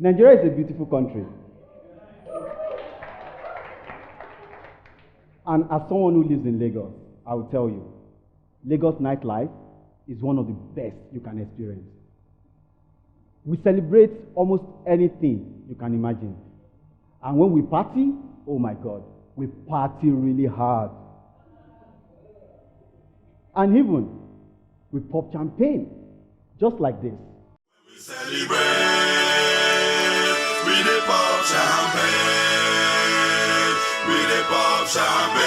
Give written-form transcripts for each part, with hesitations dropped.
Nigeria is a beautiful country. And as someone who lives in Lagos, I will tell you, Lagos nightlife is one of the best you can experience. We celebrate almost anything you can imagine. And when we party, oh my God, we party really hard. And even we pop champagne, just like this. We celebrate, we dey pop champagne, we dey pop champagne,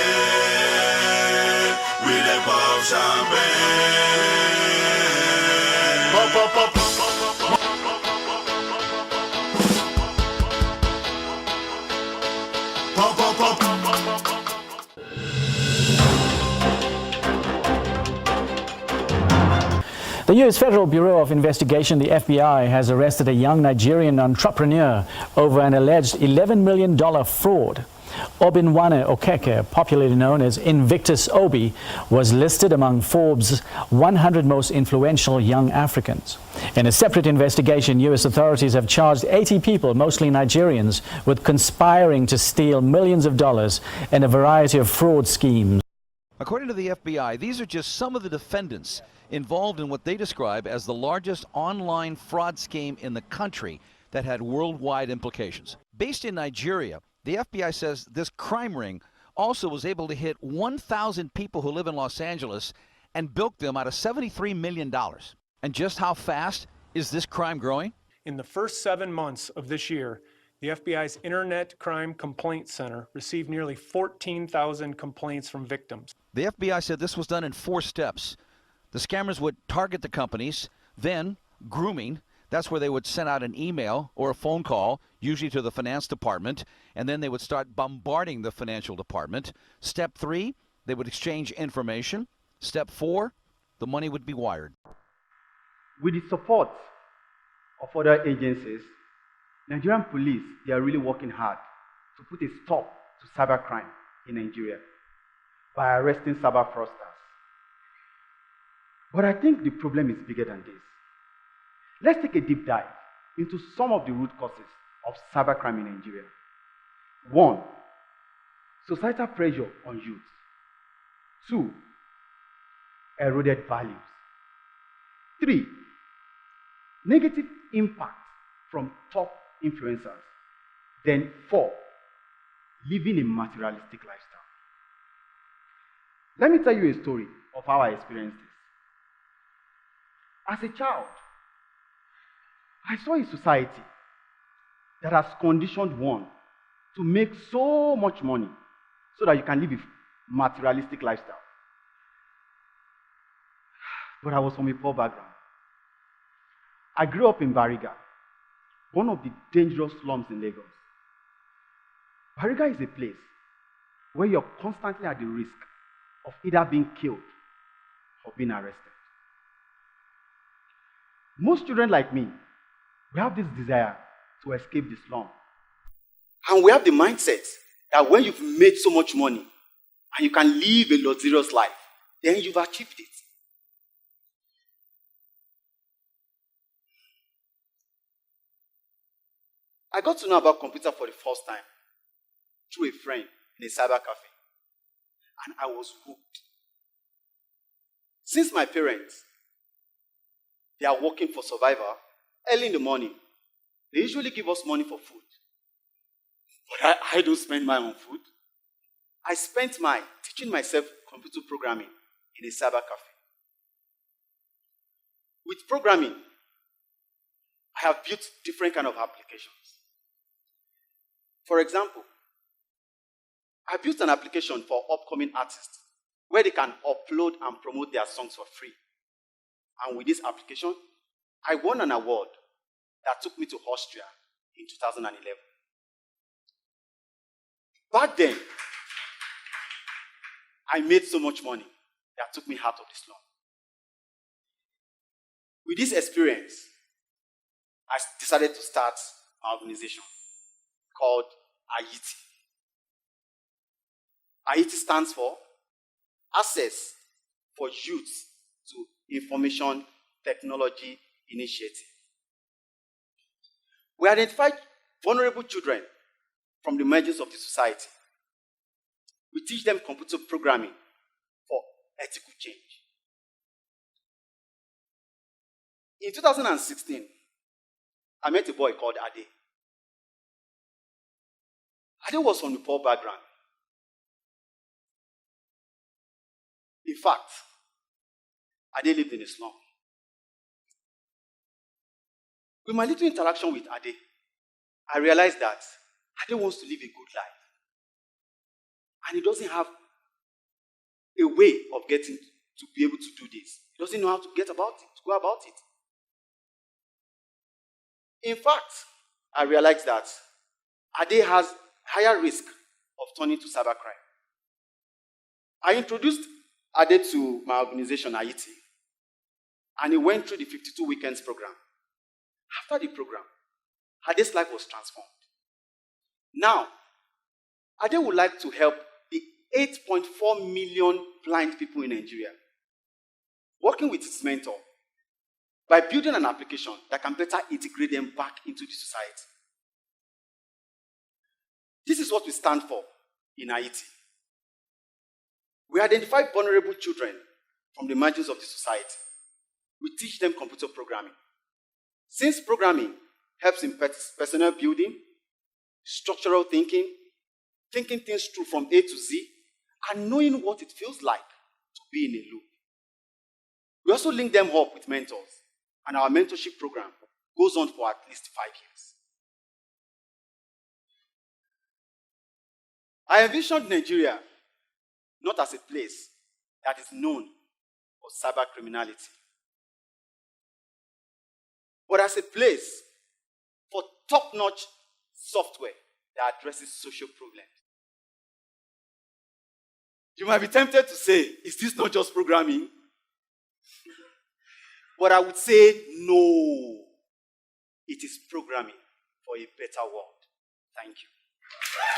we dey pop champagne. Pop, pop, pop, pop, pop, pop, pop, pop, pop, pop, pop. The U.S. Federal Bureau of Investigation, the FBI, has arrested a young Nigerian entrepreneur over an alleged $11 million fraud. Obinwane Okeke, popularly known as Invictus Obi, was listed among Forbes' 100 most influential young Africans. In a separate investigation, U.S. authorities have charged 80 people, mostly Nigerians, with conspiring to steal millions of dollars in a variety of fraud schemes. According to the FBI, these are just some of the defendants involved in what they describe as the largest online fraud scheme in the country that had worldwide implications. Based in Nigeria, the FBI says this crime ring also was able to hit 1,000 people who live in Los Angeles and bilk them out of $73 million. And just how fast is this crime growing? In the first 7 months of this year, the FBI's Internet Crime Complaint Center received nearly 14,000 complaints from victims. The FBI said this was done in 4 steps. The scammers would target the companies, then grooming. That's where they would send out an email or a phone call, usually to the finance department, and then they would start bombarding the financial department. Step 3, they would exchange information. Step 4, the money would be wired. With the support of other agencies, Nigerian police, they are really working hard to put a stop to cybercrime in Nigeria by arresting cyber fraudsters. But I think the problem is bigger than this. Let's take a deep dive into some of the root causes of cybercrime in Nigeria. 1, societal pressure on youth. 2, eroded values. 3, negative impact from top influencers. Then 4, living a materialistic lifestyle. Let me tell you a story of how I experienced this. As a child, I saw a society that has conditioned one to make so much money so that you can live a materialistic lifestyle. But I was from a poor background. I grew up in Bariga, one of the dangerous slums in Lagos. Bariga is a place where you're constantly at the risk of either being killed or being arrested. Most children like me, we have this desire to escape the slum. And we have the mindset that when you've made so much money and you can live a luxurious life, then you've achieved it. I got to know about computer for the first time through a friend in a cyber cafe. And I was hooked. Since my parents, they are working for survival, early in the morning, they usually give us money for food. But I don't spend mine on food. I spent mine teaching myself computer programming in a cyber cafe. With programming, I have built different kind of applications. For example, I built an application for upcoming artists where they can upload and promote their songs for free. And with this application, I won an award that took me to Austria in 2011. Back then, I made so much money that took me out of the slum. With this experience, I decided to start an organization called Ayiti. Ayiti stands for Access for Youth to Information Technology Initiative. We identified vulnerable children from the margins of the society. We teach them computer programming for ethical change. In 2016, I met a boy called Ade. Ade was from a poor background. In fact, Ade lived in a slum. With my little interaction with Ade, I realized that Ade wants to live a good life. And he doesn't have a way of getting to be able to do this. He doesn't know how to get about it, to go about it. In fact, I realized that Ade has higher risk of turning to cybercrime. I introduced Ade to my organization, Ayiti, and he went through the 52 weekends program. After the program, Ade's life was transformed. Now, Ade would like to help the 8.4 million blind people in Nigeria, working with his mentor, by building an application that can better integrate them back into the society. This is what we stand for in Ayiti. We identify vulnerable children from the margins of the society. We teach them computer programming. Since programming helps in personnel building, structural thinking, thinking things through from A to Z, and knowing what it feels like to be in a loop. We also link them up with mentors, and our mentorship program goes on for at least 5 years. I envisioned Nigeria not as a place that is known for cyber criminality, but as a place for top-notch software that addresses social problems. You might be tempted to say, is this not just programming? But I would say, no. It is programming for a better world. Thank you.